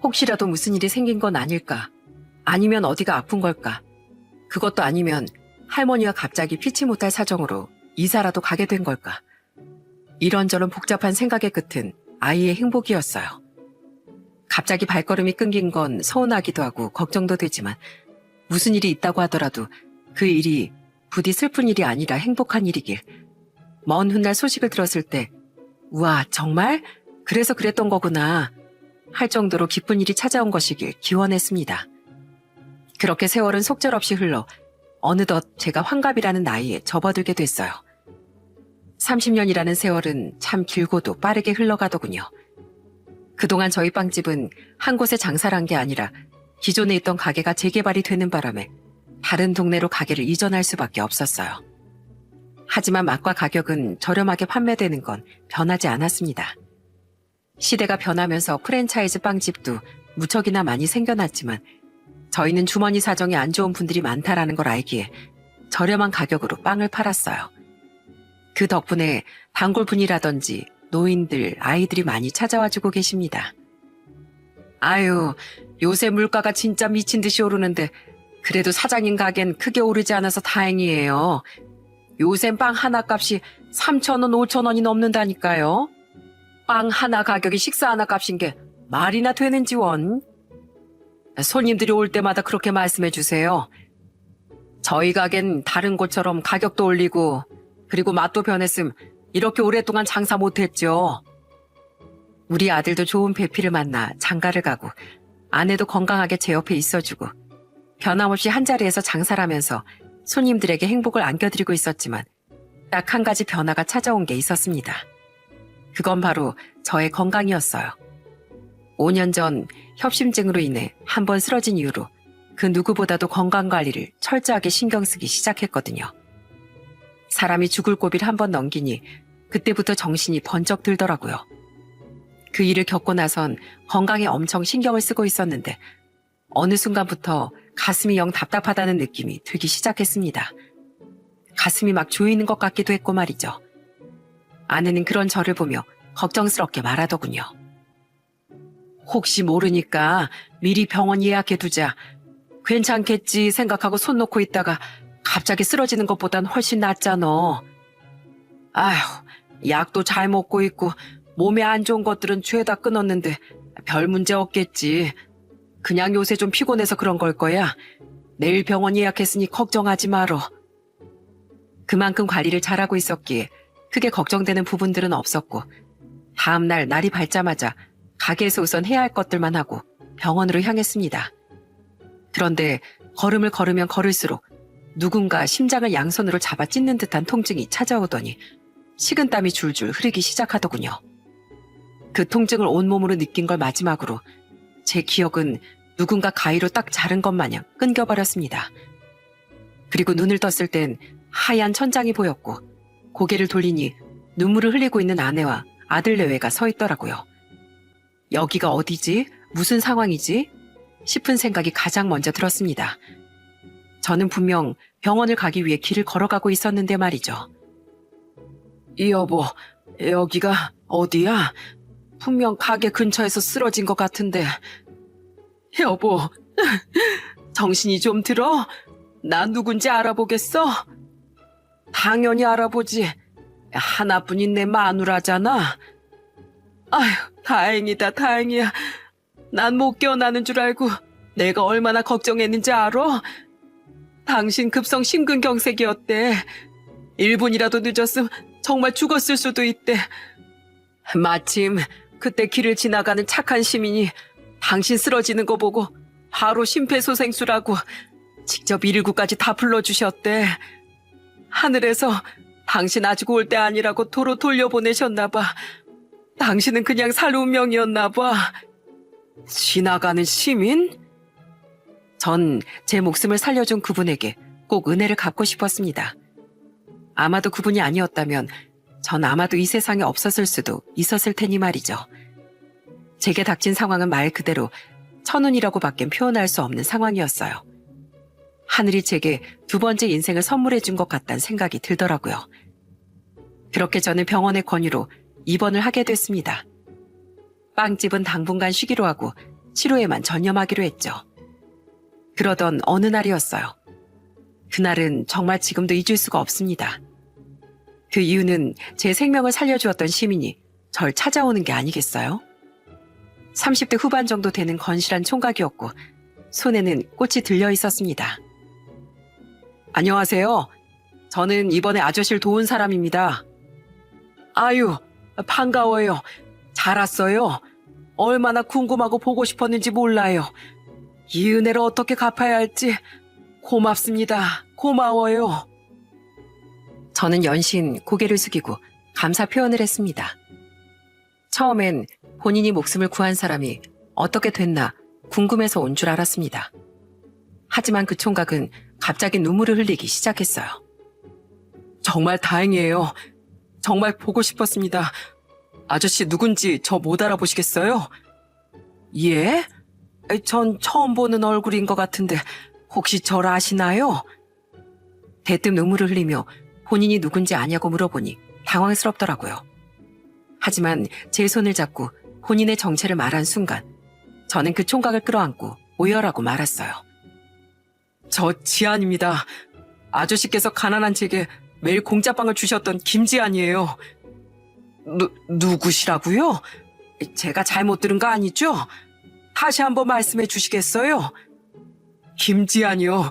혹시라도 무슨 일이 생긴 건 아닐까? 아니면 어디가 아픈 걸까? 그것도 아니면 할머니가 갑자기 피치 못할 사정으로 이사라도 가게 된 걸까? 이런저런 복잡한 생각의 끝은 아이의 행복이었어요. 갑자기 발걸음이 끊긴 건 서운하기도 하고 걱정도 되지만 무슨 일이 있다고 하더라도 그 일이 부디 슬픈 일이 아니라 행복한 일이길. 먼 훗날 소식을 들었을 때 우와 정말? 그래서 그랬던 거구나 할 정도로 기쁜 일이 찾아온 것이길 기원했습니다. 그렇게 세월은 속절없이 흘러 어느덧 제가 환갑이라는 나이에 접어들게 됐어요. 30년이라는 세월은 참 길고도 빠르게 흘러가더군요. 그동안 저희 빵집은 한 곳에 장사를 한 게 아니라 기존에 있던 가게가 재개발이 되는 바람에 다른 동네로 가게를 이전할 수밖에 없었어요. 하지만 맛과 가격은 저렴하게 판매되는 건 변하지 않았습니다. 시대가 변하면서 프랜차이즈 빵집도 무척이나 많이 생겨났지만 저희는 주머니 사정이 안 좋은 분들이 많다라는 걸 알기에 저렴한 가격으로 빵을 팔았어요. 그 덕분에 단골분이라든지 노인들, 아이들이 많이 찾아와주고 계십니다. 아유, 요새 물가가 진짜 미친 듯이 오르는데 그래도 사장님 가게는 크게 오르지 않아서 다행이에요. 요샌 빵 하나 값이 3,000원, 5,000원이 넘는다니까요. 빵 하나 가격이 식사 하나 값인 게 말이나 되는지 원. 손님들이 올 때마다 그렇게 말씀해 주세요. 저희 가게는 다른 곳처럼 가격도 올리고 그리고 맛도 변했음 이렇게 오랫동안 장사 못했죠. 우리 아들도 좋은 배필을 만나 장가를 가고 아내도 건강하게 제 옆에 있어주고 변함없이 한자리에서 장사를 하면서 손님들에게 행복을 안겨드리고 있었지만 딱 한 가지 변화가 찾아온 게 있었습니다. 그건 바로 저의 건강이었어요. 5년 전 협심증으로 인해 한 번 쓰러진 이후로 그 누구보다도 건강관리를 철저하게 신경 쓰기 시작했거든요. 사람이 죽을 고비를 한 번 넘기니 그때부터 정신이 번쩍 들더라고요. 그 일을 겪고 나선 건강에 엄청 신경을 쓰고 있었는데 어느 순간부터 가슴이 영 답답하다는 느낌이 들기 시작했습니다. 가슴이 막 조이는 것 같기도 했고 말이죠. 아내는 그런 저를 보며 걱정스럽게 말하더군요. 혹시 모르니까 미리 병원 예약해두자. 괜찮겠지 생각하고 손 놓고 있다가 갑자기 쓰러지는 것보단 훨씬 낫잖아. 아휴, 약도 잘 먹고 있고 몸에 안 좋은 것들은 죄다 끊었는데 별 문제 없겠지. 그냥 요새 좀 피곤해서 그런 걸 거야. 내일 병원 예약했으니 걱정하지 말어. 그만큼 관리를 잘하고 있었기에 크게 걱정되는 부분들은 없었고 다음날 날이 밝자마자 가게에서 우선 해야 할 것들만 하고 병원으로 향했습니다. 그런데 걸음을 걸으면 걸을수록 누군가 심장을 양손으로 잡아 찢는 듯한 통증이 찾아오더니 식은땀이 줄줄 흐르기 시작하더군요. 그 통증을 온몸으로 느낀 걸 마지막으로 제 기억은 누군가 가위로 딱 자른 것 마냥 끊겨버렸습니다. 그리고 눈을 떴을 땐 하얀 천장이 보였고 고개를 돌리니 눈물을 흘리고 있는 아내와 아들 내외가 서 있더라고요. 여기가 어디지? 무슨 상황이지? 싶은 생각이 가장 먼저 들었습니다. 저는 분명 병원을 가기 위해 길을 걸어가고 있었는데 말이죠. 여보, 여기가 어디야? 분명 가게 근처에서 쓰러진 것 같은데. 여보, 정신이 좀 들어? 나 누군지 알아보겠어? 당연히 알아보지. 하나뿐인 내 마누라잖아. 아휴, 다행이다, 다행이야. 난 못 깨어나는 줄 알고 내가 얼마나 걱정했는지 알아? 당신 급성 심근경색이었대. 1분이라도 늦었음 정말 죽었을 수도 있대. 마침 그때 길을 지나가는 착한 시민이 당신 쓰러지는 거 보고 바로 심폐소생술하고 직접 119까지 다 불러주셨대. 하늘에서 당신 아직 올 때 아니라고 도로 돌려보내셨나 봐. 당신은 그냥 살 운명이었나 봐. 지나가는 시민? 전 제 목숨을 살려준 그분에게 꼭 은혜를 갚고 싶었습니다. 아마도 그분이 아니었다면 전 아마도 이 세상에 없었을 수도 있었을 테니 말이죠. 제게 닥친 상황은 말 그대로 천운이라고밖엔 표현할 수 없는 상황이었어요. 하늘이 제게 두 번째 인생을 선물해 준 것 같다는 생각이 들더라고요. 그렇게 저는 병원의 권유로 입원을 하게 됐습니다. 빵집은 당분간 쉬기로 하고 치료에만 전념하기로 했죠. 그러던 어느 날이었어요. 그날은 정말 지금도 잊을 수가 없습니다. 그 이유는 제 생명을 살려주었던 시민이 절 찾아오는 게 아니겠어요? 30대 후반 정도 되는 건실한 총각이었고 손에는 꽃이 들려 있었습니다. 안녕하세요. 저는 이번에 아저씨를 도운 사람입니다. 아유, 반가워요. 잘 왔어요. 얼마나 궁금하고 보고 싶었는지 몰라요. 이 은혜를 어떻게 갚아야 할지 고맙습니다. 고마워요. 저는 연신 고개를 숙이고 감사 표현을 했습니다. 처음엔 본인이 목숨을 구한 사람이 어떻게 됐나 궁금해서 온 줄 알았습니다. 하지만 그 총각은 갑자기 눈물을 흘리기 시작했어요. 정말 다행이에요. 정말 보고 싶었습니다. 아저씨 누군지 저 못 알아보시겠어요? 예? 전 처음 보는 얼굴인 것 같은데 혹시 절 아시나요? 대뜸 눈물을 흘리며 본인이 누군지 아냐고 물어보니 당황스럽더라고요. 하지만 제 손을 잡고 본인의 정체를 말한 순간 저는 그 총각을 끌어안고 오열하고 말았어요. 저 지안입니다. 아저씨께서 가난한 제게 매일 공짜빵을 주셨던 김지안이에요. 누구시라고요? 제가 잘못 들은 거 아니죠? 다시 한번 말씀해 주시겠어요? 김지안이요.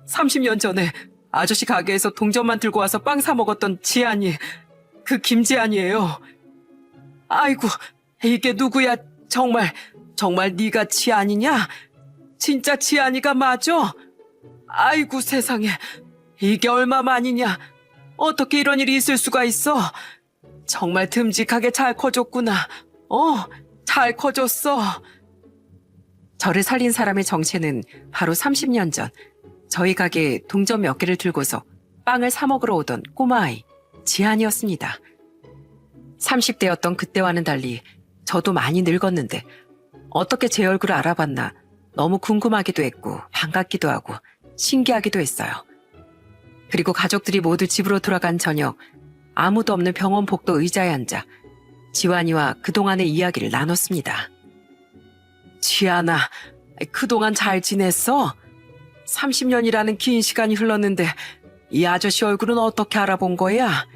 30년 전에 아저씨 가게에서 동전만 들고 와서 빵 사 먹었던 지안이, 그 김지안이에요. 아이고, 이게 누구야? 정말 네가 지안이냐? 진짜 지안이가 맞아? 아이고 세상에, 이게 얼마만이냐? 어떻게 이런 일이 있을 수가 있어? 정말 듬직하게 잘 커졌구나. 잘 커졌어. 저를 살린 사람의 정체는 바로 30년 전 저희 가게에 동전 몇 개를 들고서 빵을 사 먹으러 오던 꼬마아이 지안이었습니다. 30대였던 그때와는 달리 저도 많이 늙었는데 어떻게 제 얼굴을 알아봤나 너무 궁금하기도 했고 반갑기도 하고 신기하기도 했어요. 그리고 가족들이 모두 집으로 돌아간 저녁 아무도 없는 병원 복도 의자에 앉아 지환이와 그동안의 이야기를 나눴습니다. 지안아, 그동안 잘 지냈어? 30년이라는 긴 시간이 흘렀는데 이 아저씨 얼굴은 어떻게 알아본 거야?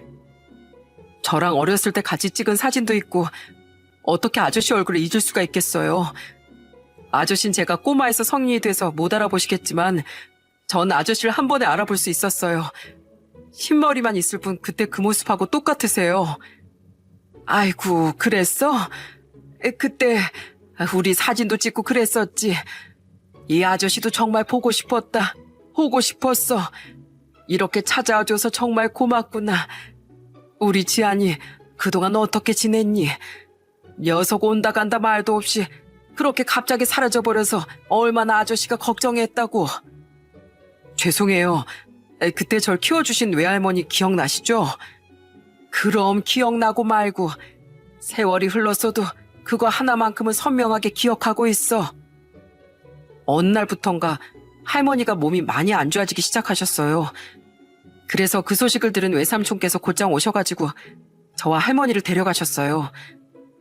저랑 어렸을 때 같이 찍은 사진도 있고 어떻게 아저씨 얼굴을 잊을 수가 있겠어요. 아저씨는 제가 꼬마에서 성인이 돼서 못 알아보시겠지만 전 아저씨를 한 번에 알아볼 수 있었어요. 흰머리만 있을 뿐 그때 그 모습하고 똑같으세요. 아이고, 그랬어? 그때 우리 사진도 찍고 그랬었지. 이 아저씨도 정말 보고 싶었다. 보고 싶었어. 이렇게 찾아와줘서 정말 고맙구나. 우리 지안이 그동안 어떻게 지냈니? 녀석 온다 간다 말도 없이 그렇게 갑자기 사라져버려서 얼마나 아저씨가 걱정했다고. 죄송해요. 그때 절 키워주신 외할머니 기억나시죠? 그럼 기억나고 말고 세월이 흘렀어도 그거 하나만큼은 선명하게 기억하고 있어. 어느 날부턴가 할머니가 몸이 많이 안 좋아지기 시작하셨어요. 그래서 그 소식을 들은 외삼촌께서 곧장 오셔가지고 저와 할머니를 데려가셨어요.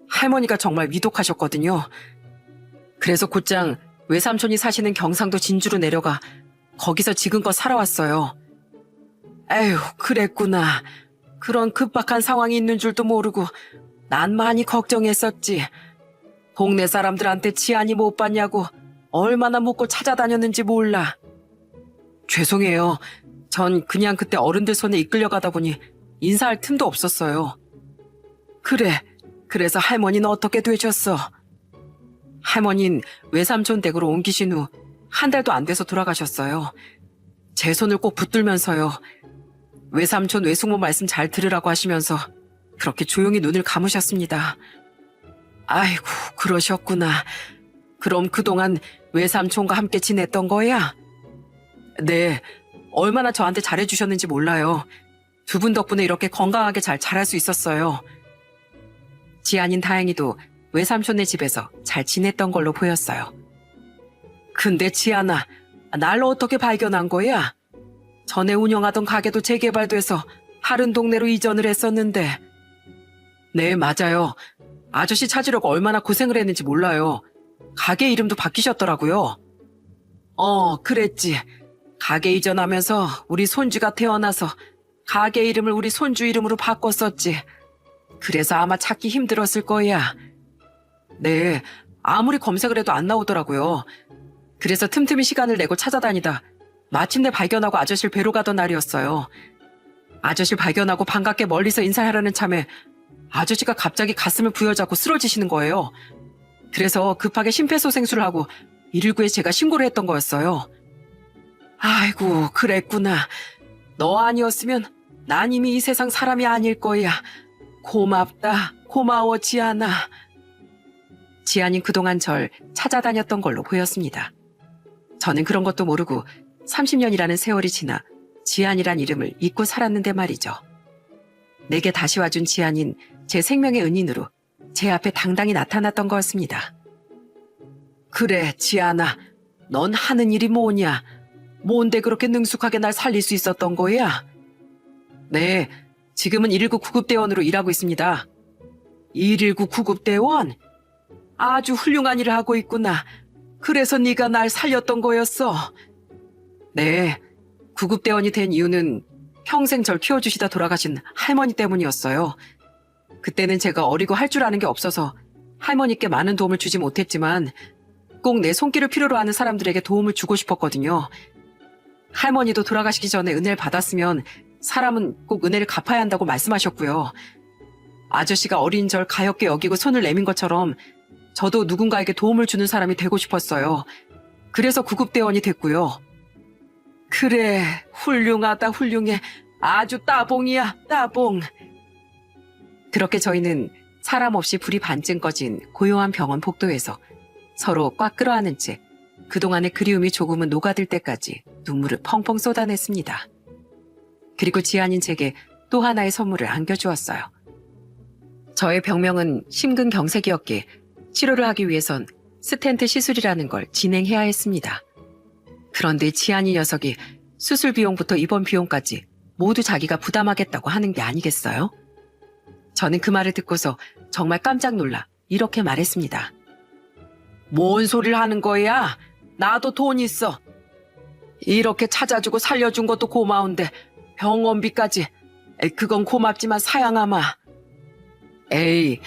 할머니가 정말 위독하셨거든요. 그래서 곧장 외삼촌이 사시는 경상도 진주로 내려가 거기서 지금껏 살아왔어요. 에휴, 그랬구나. 그런 급박한 상황이 있는 줄도 모르고 난 많이 걱정했었지. 동네 사람들한테 지안이 못 봤냐고 얼마나 묻고 찾아다녔는지 몰라. 죄송해요. 전 그냥 그때 어른들 손에 이끌려가다 보니 인사할 틈도 없었어요. 그래서 할머니는 어떻게 되셨어? 할머니는 외삼촌 댁으로 옮기신 후 한 달도 안 돼서 돌아가셨어요. 제 손을 꼭 붙들면서요. 외삼촌 외숙모 말씀 잘 들으라고 하시면서 그렇게 조용히 눈을 감으셨습니다. 아이고, 그러셨구나. 그럼 그동안 외삼촌과 함께 지냈던 거야? 네, 얼마나 저한테 잘해주셨는지 몰라요. 두 분 덕분에 이렇게 건강하게 잘 자랄 수 있었어요. 지안인 다행히도 외삼촌네 집에서 잘 지냈던 걸로 보였어요. 근데 지안아, 날 어떻게 발견한 거야? 전에 운영하던 가게도 재개발돼서 다른 동네로 이전을 했었는데. 네, 맞아요. 아저씨 찾으려고 얼마나 고생을 했는지 몰라요. 가게 이름도 바뀌셨더라고요. 그랬지. 가게 이전하면서 우리 손주가 태어나서 가게 이름을 우리 손주 이름으로 바꿨었지. 그래서 아마 찾기 힘들었을 거야. 네, 아무리 검색을 해도 안 나오더라고요. 그래서 틈틈이 시간을 내고 찾아다니다 마침내 발견하고 아저씨를 뵈러 가던 날이었어요. 아저씨를 발견하고 반갑게 멀리서 인사하려는 참에 아저씨가 갑자기 가슴을 부여잡고 쓰러지시는 거예요. 그래서 급하게 심폐소생술을 하고 119에 제가 신고를 했던 거였어요. 아이고, 그랬구나. 너 아니었으면 난 이미 이 세상 사람이 아닐 거야. 고맙다. 고마워, 지안아. 지안이 그동안 절 찾아다녔던 걸로 보였습니다. 저는 그런 것도 모르고 30년이라는 세월이 지나 지안이란 이름을 잊고 살았는데 말이죠. 내게 다시 와준 지안인 제 생명의 은인으로 제 앞에 당당히 나타났던 거였습니다. 그래, 지안아. 넌 하는 일이 뭐냐? 뭔데 그렇게 능숙하게 날 살릴 수 있었던 거야? 네, 지금은 119 구급대원으로 일하고 있습니다. 119 구급대원? 아주 훌륭한 일을 하고 있구나. 그래서 네가 날 살렸던 거였어. 네, 구급대원이 된 이유는 평생 절 키워주시다 돌아가신 할머니 때문이었어요. 그때는 제가 어리고 할 줄 아는 게 없어서 할머니께 많은 도움을 주지 못했지만 꼭 내 손길을 필요로 하는 사람들에게 도움을 주고 싶었거든요. 할머니도 돌아가시기 전에 은혜를 받았으면 사람은 꼭 은혜를 갚아야 한다고 말씀하셨고요. 아저씨가 어린 절 가엾게 여기고 손을 내민 것처럼 저도 누군가에게 도움을 주는 사람이 되고 싶었어요. 그래서 구급대원이 됐고요. 그래, 훌륭하다, 훌륭해. 아주 따봉이야, 따봉. 그렇게 저희는 사람 없이 불이 반쯤 꺼진 고요한 병원 복도에서 서로 꽉 끌어안은 채 그동안의 그리움이 조금은 녹아들 때까지 눈물을 펑펑 쏟아냈습니다. 그리고 지안인 제게 또 하나의 선물을 안겨주었어요. 저의 병명은 심근경색이었기에 치료를 하기 위해선 스텐트 시술이라는 걸 진행해야 했습니다. 그런데 지안이 녀석이 수술 비용부터 입원 비용까지 모두 자기가 부담하겠다고 하는 게 아니겠어요? 저는 그 말을 듣고서 정말 깜짝 놀라 이렇게 말했습니다. 뭔 소리를 하는 거야? 나도 돈 있어. 이렇게 찾아주고 살려준 것도 고마운데 병원비까지. 그건 고맙지만 사양아마. 에이,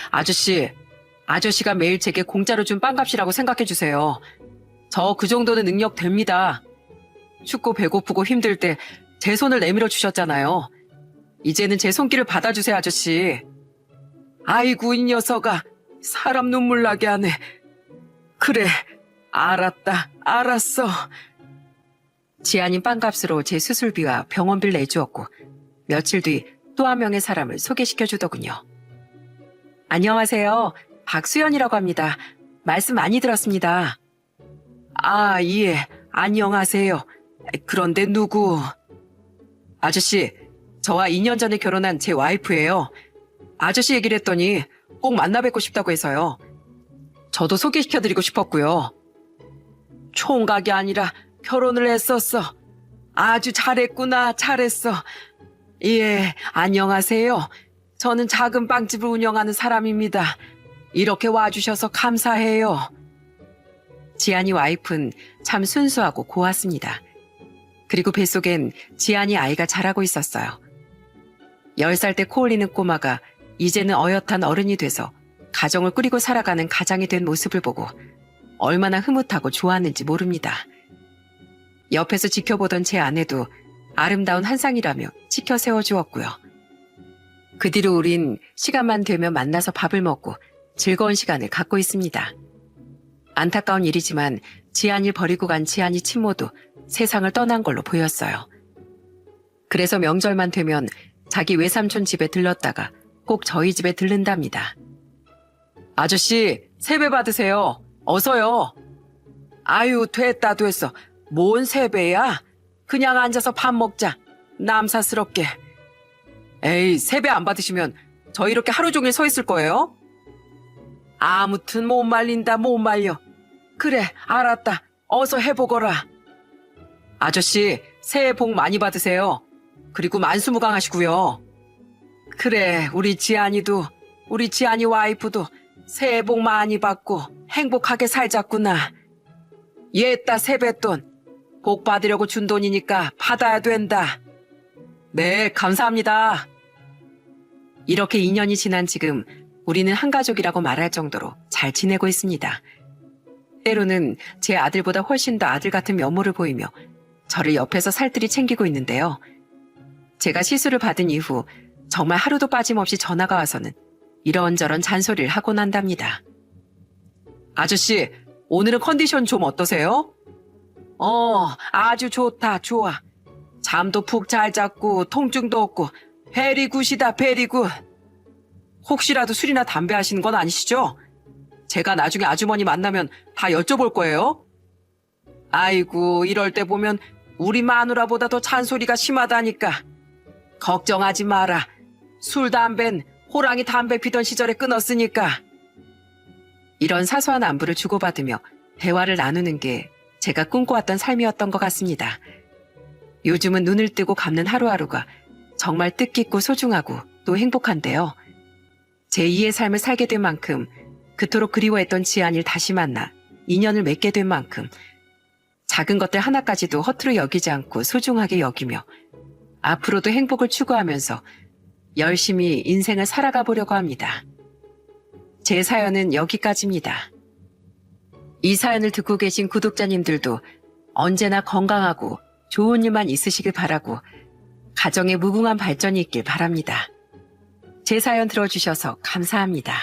아저씨가 매일 제게 공짜로 준 빵값이라고 생각해주세요. 저 그 정도는 능력 됩니다. 춥고 배고프고 힘들 때 제 손을 내밀어 주셨잖아요. 이제는 제 손길을 받아주세요, 아저씨. 아이고, 이 녀석아. 사람 눈물 나게 하네. 그래, 알았다, 알았어. 지안인 빵값으로 제 수술비와 병원비를 내주었고 며칠 뒤 또 한 명의 사람을 소개시켜주더군요. 안녕하세요. 박수연이라고 합니다. 말씀 많이 들었습니다. 아, 예, 안녕하세요. 그런데 누구? 아저씨, 저와 2년 전에 결혼한 제 와이프예요. 아저씨 얘기를 했더니 꼭 만나 뵙고 싶다고 해서요. 저도 소개시켜드리고 싶었고요. 총각이 아니라 결혼을 했었어. 아주 잘했구나, 잘했어. 예, 안녕하세요. 저는 작은 빵집을 운영하는 사람입니다. 이렇게 와주셔서 감사해요. 지안이 와이프는 참 순수하고 고왔습니다. 그리고 뱃속엔 지안이 아이가 자라고 있었어요. 10살 때 코 올리는 꼬마가 이제는 어엿한 어른이 돼서 가정을 꾸리고 살아가는 가장이 된 모습을 보고 얼마나 흐뭇하고 좋았는지 모릅니다. 옆에서 지켜보던 제 아내도 아름다운 한상이라며 지켜 세워주었고요. 그 뒤로 우린 시간만 되면 만나서 밥을 먹고 즐거운 시간을 갖고 있습니다. 안타까운 일이지만 지안이를 버리고 간 지안이 친모도 세상을 떠난 걸로 보였어요. 그래서 명절만 되면 자기 외삼촌 집에 들렀다가 꼭 저희 집에 들른답니다. 아저씨, 세배 받으세요. 어서요. 아유, 됐다 됐어. 뭔 세배야? 그냥 앉아서 밥 먹자. 남사스럽게. 에이, 세배 안 받으시면 저 이렇게 하루 종일 서 있을 거예요? 아무튼 못 말린다, 못 말려. 그래, 알았다. 어서 해보거라. 아저씨, 새해 복 많이 받으세요. 그리고 만수무강하시고요. 그래, 우리 지안이 와이프도 새해 복 많이 받고 행복하게 살자꾸나. 옛다 세뱃돈. 복 받으려고 준 돈이니까 받아야 된다. 네, 감사합니다. 이렇게 2년이 지난 지금 우리는 한 가족이라고 말할 정도로 잘 지내고 있습니다. 때로는 제 아들보다 훨씬 더 아들 같은 면모를 보이며 저를 옆에서 살뜰히 챙기고 있는데요. 제가 시술을 받은 이후 정말 하루도 빠짐없이 전화가 와서는 이런저런 잔소리를 하곤 한답니다. 아저씨, 오늘은 컨디션 좀 어떠세요? 아주 좋다, 좋아. 잠도 푹 잘 잤고 통증도 없고 베리굿이다, 베리굿. 혹시라도 술이나 담배 하시는 건 아니시죠? 제가 나중에 아주머니 만나면 다 여쭤볼 거예요. 아이고, 이럴 때 보면 우리 마누라보다 더 잔소리가 심하다니까. 걱정하지 마라. 술, 담배는 호랑이 담배 피던 시절에 끊었으니까. 이런 사소한 안부를 주고받으며 대화를 나누는 게 제가 꿈꿔왔던 삶이었던 것 같습니다. 요즘은 눈을 뜨고 감는 하루하루가 정말 뜻깊고 소중하고 또 행복한데요. 제2의 삶을 살게 된 만큼 그토록 그리워했던 지안이를 다시 만나 인연을 맺게 된 만큼 작은 것들 하나까지도 허투루 여기지 않고 소중하게 여기며 앞으로도 행복을 추구하면서 열심히 인생을 살아가 보려고 합니다. 제 사연은 여기까지입니다. 이 사연을 듣고 계신 구독자님들도 언제나 건강하고 좋은 일만 있으시길 바라고 가정의 무궁한 발전이 있길 바랍니다. 제 사연 들어주셔서 감사합니다.